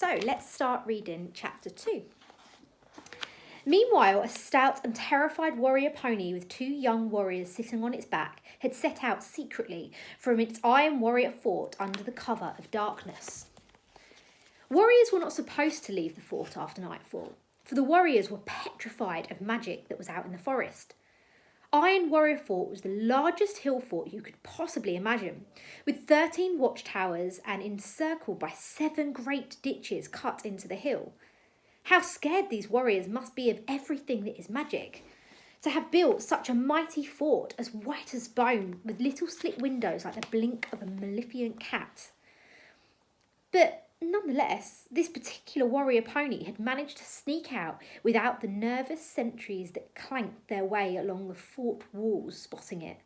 So let's start reading chapter 2. Meanwhile, a stout and terrified warrior pony with 2 young warriors sitting on its back had set out secretly from its iron warrior fort under the cover of darkness. Warriors were not supposed to leave the fort after nightfall, for the warriors were petrified of magic that was out in the forest. Iron Warrior Fort was the largest hill fort you could possibly imagine, with 13 watchtowers and encircled by 7 great ditches cut into the hill. How scared these warriors must be of everything that is magic. To have built such a mighty fort as white as bone, with little slit windows like the blink of a maleficent cat. But nonetheless, this particular warrior pony had managed to sneak out without the nervous sentries that clanked their way along the fort walls spotting it.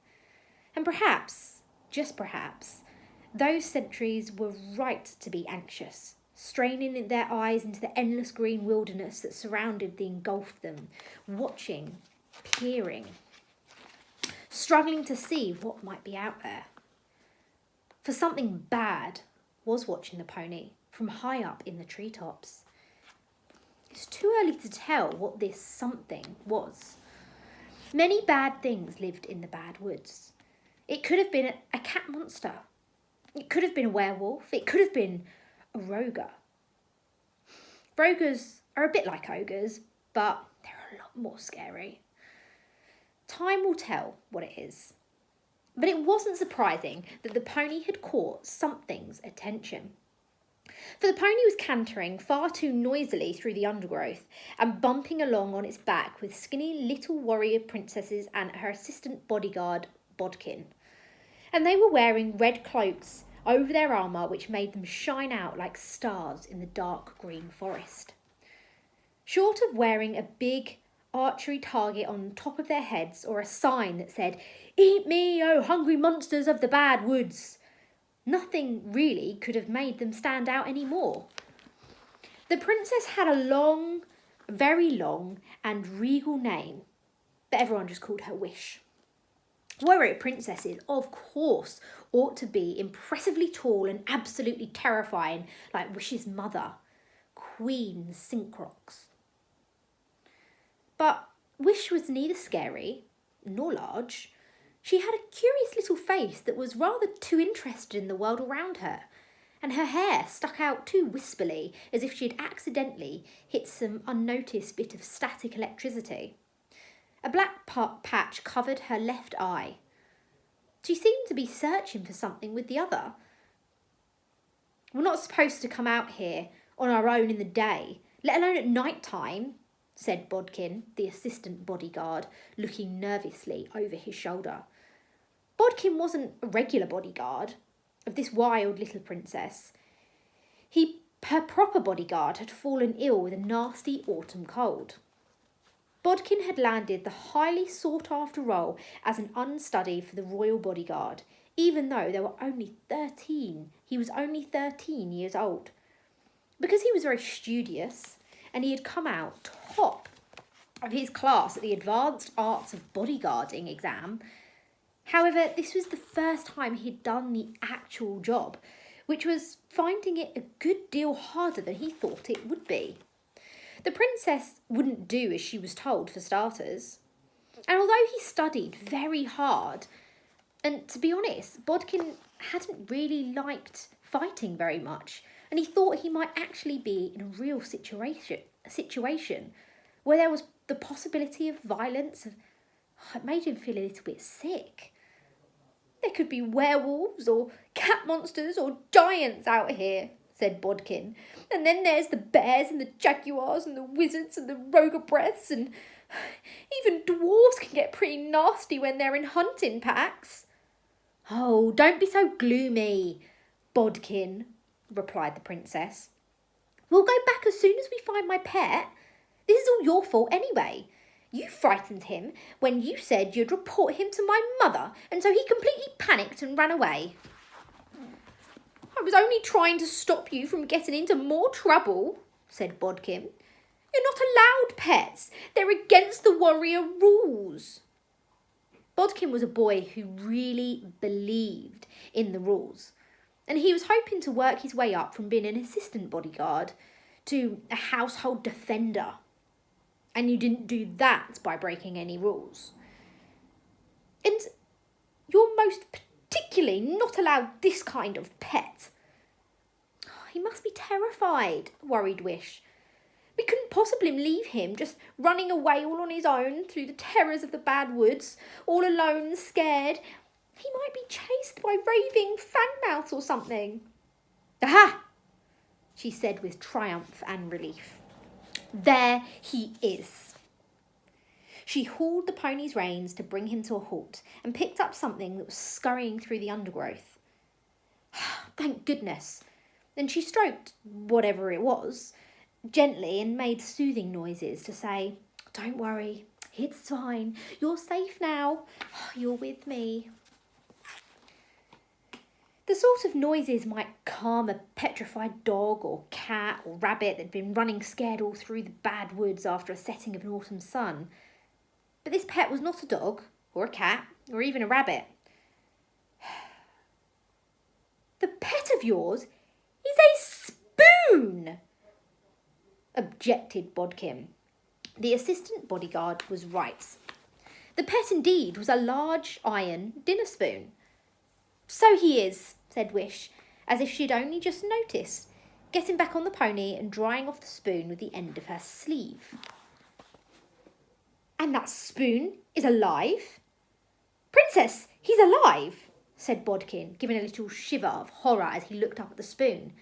And perhaps, just perhaps, those sentries were right to be anxious, straining their eyes into the endless green wilderness that surrounded and engulfed them, watching, peering, struggling to see what might be out there. For something bad was watching the pony from high up in the treetops. It's too early to tell what this something was. Many bad things lived in the Bad Woods. It could have been a cat monster. It could have been a werewolf. It could have been a rogue. Rogers are a bit like ogres, but they're a lot more scary. Time will tell what it is. But it wasn't surprising that the pony had caught something's attention. For the pony was cantering far too noisily through the undergrowth and bumping along on its back with skinny little warrior princesses and her assistant bodyguard, Bodkin. And they were wearing red cloaks over their armour, which made them shine out like stars in the dark green forest. Short of wearing a big archery target on top of their heads or a sign that said, "Eat me, oh hungry monsters of the Bad Woods," nothing really could have made them stand out any more. The princess had a long, very long and regal name, but everyone just called her Wish. Warrior princesses, of course, ought to be impressively tall and absolutely terrifying, like Wish's mother, Queen Syncrox. But Wish was neither scary nor large. She had a curious little face that was rather too interested in the world around her, and her hair stuck out too wispily as if she had accidentally hit some unnoticed bit of static electricity. A black patch covered her left eye. She seemed to be searching for something with the other. "We're not supposed to come out here on our own in the day, let alone at night time," said Bodkin, the assistant bodyguard, looking nervously over his shoulder. Bodkin wasn't a regular bodyguard of this wild little princess. Her proper bodyguard had fallen ill with a nasty autumn cold. Bodkin had landed the highly sought-after role as an unstudy for the royal bodyguard, even though he was only 13 years old. Because he was very studious, and he had come out top of his class at the Advanced Arts of Bodyguarding exam. However, this was the first time he'd done the actual job, which was finding it a good deal harder than he thought it would be. The princess wouldn't do as she was told, for starters. And although he studied very hard, and to be honest, Bodkin hadn't really liked fighting very much, and he thought he might actually be in a real situation where there was the possibility of violence. It made him feel a little bit sick. "There could be werewolves or cat monsters or giants out here," said Bodkin. "And then there's the bears and the jaguars and the wizards and the rogobreaths, and even dwarves can get pretty nasty when they're in hunting packs." "Oh, don't be so gloomy, Bodkin," replied the princess. "We'll go back as soon as we find my pet. This is all your fault anyway. You frightened him when you said you'd report him to my mother, and so he completely panicked and ran away." "I was only trying to stop you from getting into more trouble," said Bodkin. "You're not allowed pets. They're against the warrior rules." Bodkin was a boy who really believed in the rules. and he was hoping to work his way up from being an assistant bodyguard to a household defender. And you didn't do that by breaking any rules. And you're most particularly not allowed this kind of pet. He must be terrified, worried Wish. We couldn't possibly leave him just running away all on his own through the terrors of the bad woods, all alone, scared. He might be chased by raving fangmouths or something. Aha! She said with triumph and relief. There he is. She hauled the pony's reins to bring him to a halt and picked up something that was scurrying through the undergrowth. Thank goodness. Then she stroked whatever it was gently and made soothing noises to say, "Don't worry, it's fine. You're safe now. You're with me." The sort of noises might calm a petrified dog or cat or rabbit that'd been running scared all through the bad woods after a setting of an autumn sun. But this pet was not a dog or a cat or even a rabbit. "The pet of yours is a spoon," objected Bodkin. The assistant bodyguard was right. The pet indeed was a large iron dinner spoon. "So he is," said Wish, as if she'd only just noticed, getting back on the pony and drying off the spoon with the end of her sleeve. "And that spoon is alive?" "Princess, he's alive," said Bodkin, giving a little shiver of horror as he looked up at the spoon.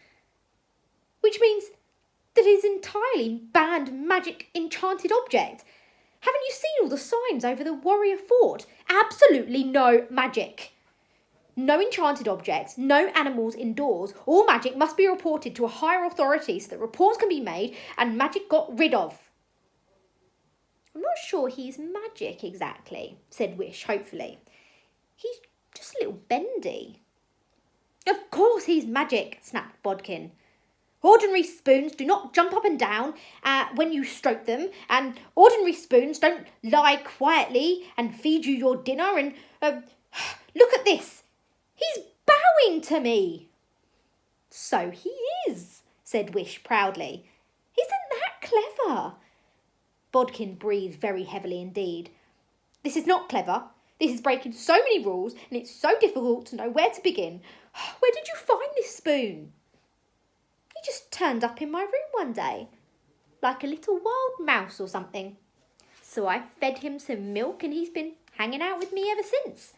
"Which means that it is an entirely banned magic enchanted object. Haven't you seen all the signs over the warrior fort? Absolutely no magic. No enchanted objects, no animals indoors. All magic must be reported to a higher authority so that reports can be made and magic got rid of." "I'm not sure he's magic exactly," said Wish hopefully. "He's just a little bendy." "Of course he's magic," snapped Bodkin. "Ordinary spoons do not jump up and down when you stroke them, and ordinary spoons don't lie quietly and feed you your dinner and... look at this! He's bowing to me." "So he is," said Wish proudly. "Isn't that clever?" Bodkin breathed very heavily indeed. "This is not clever. This is breaking so many rules, and it's so difficult to know where to begin. Where did you find this spoon?" "He just turned up in my room one day, like a little wild mouse or something. So I fed him some milk and he's been hanging out with me ever since.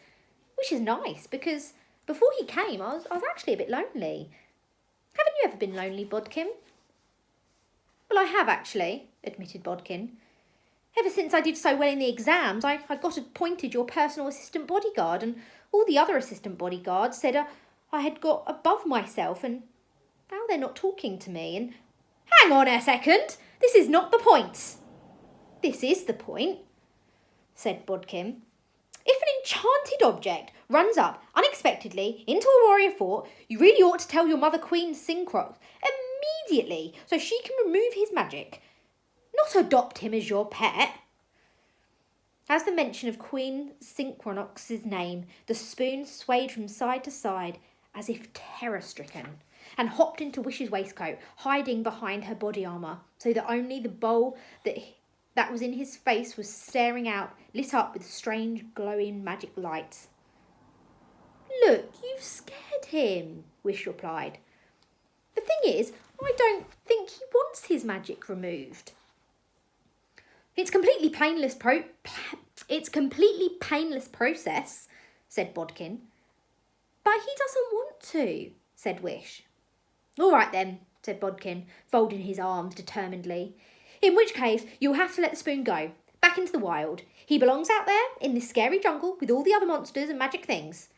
Which is nice, because before he came, I was actually a bit lonely. Haven't you ever been lonely, Bodkin?" "Well, I have actually," admitted Bodkin. "Ever since I did so well in the exams, I got appointed your personal assistant bodyguard, and all the other assistant bodyguards said I had got above myself, and now they're not talking to me, and..." "Hang on a second! This is not the point." "This is the point," said Bodkin. "If an enchanted object runs up unexpectedly into a warrior fort, you really ought to tell your mother Queen Synchrox immediately so she can remove his magic. Not adopt him as your pet." As the mention of Queen Synchronox's name, the spoon swayed from side to side as if terror-stricken and hopped into Wish's waistcoat, hiding behind her body armour, so that only the bowl that was in his face was staring out, lit up with strange glowing magic lights. "Look, you've scared him," Wish replied. "The thing is, I don't think he wants his magic removed." It's completely painless process," said Bodkin. "But he doesn't want to," said Wish. "All right then," said Bodkin, folding his arms determinedly. "In which case, you'll have to let the spoon go, back into the wild. He belongs out there, in this scary jungle, with all the other monsters and magic things.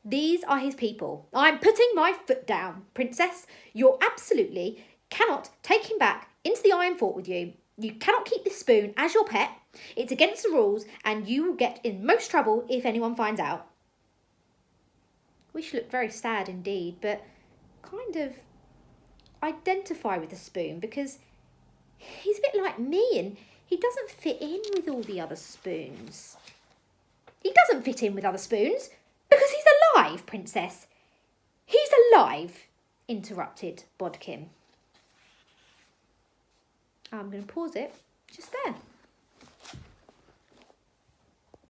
These are his people. I'm putting my foot down, Princess. You absolutely cannot take him back into the Iron Fort with you. You cannot keep this spoon as your pet. It's against the rules, and you will get in most trouble if anyone finds out." Wish looked very sad indeed, but kind of identify with the spoon because he's a bit like me and he doesn't fit in with all the other spoons. "He doesn't fit in with other spoons because he's alive, Princess. He's alive, interrupted Bodkin. I'm going to pause it just there.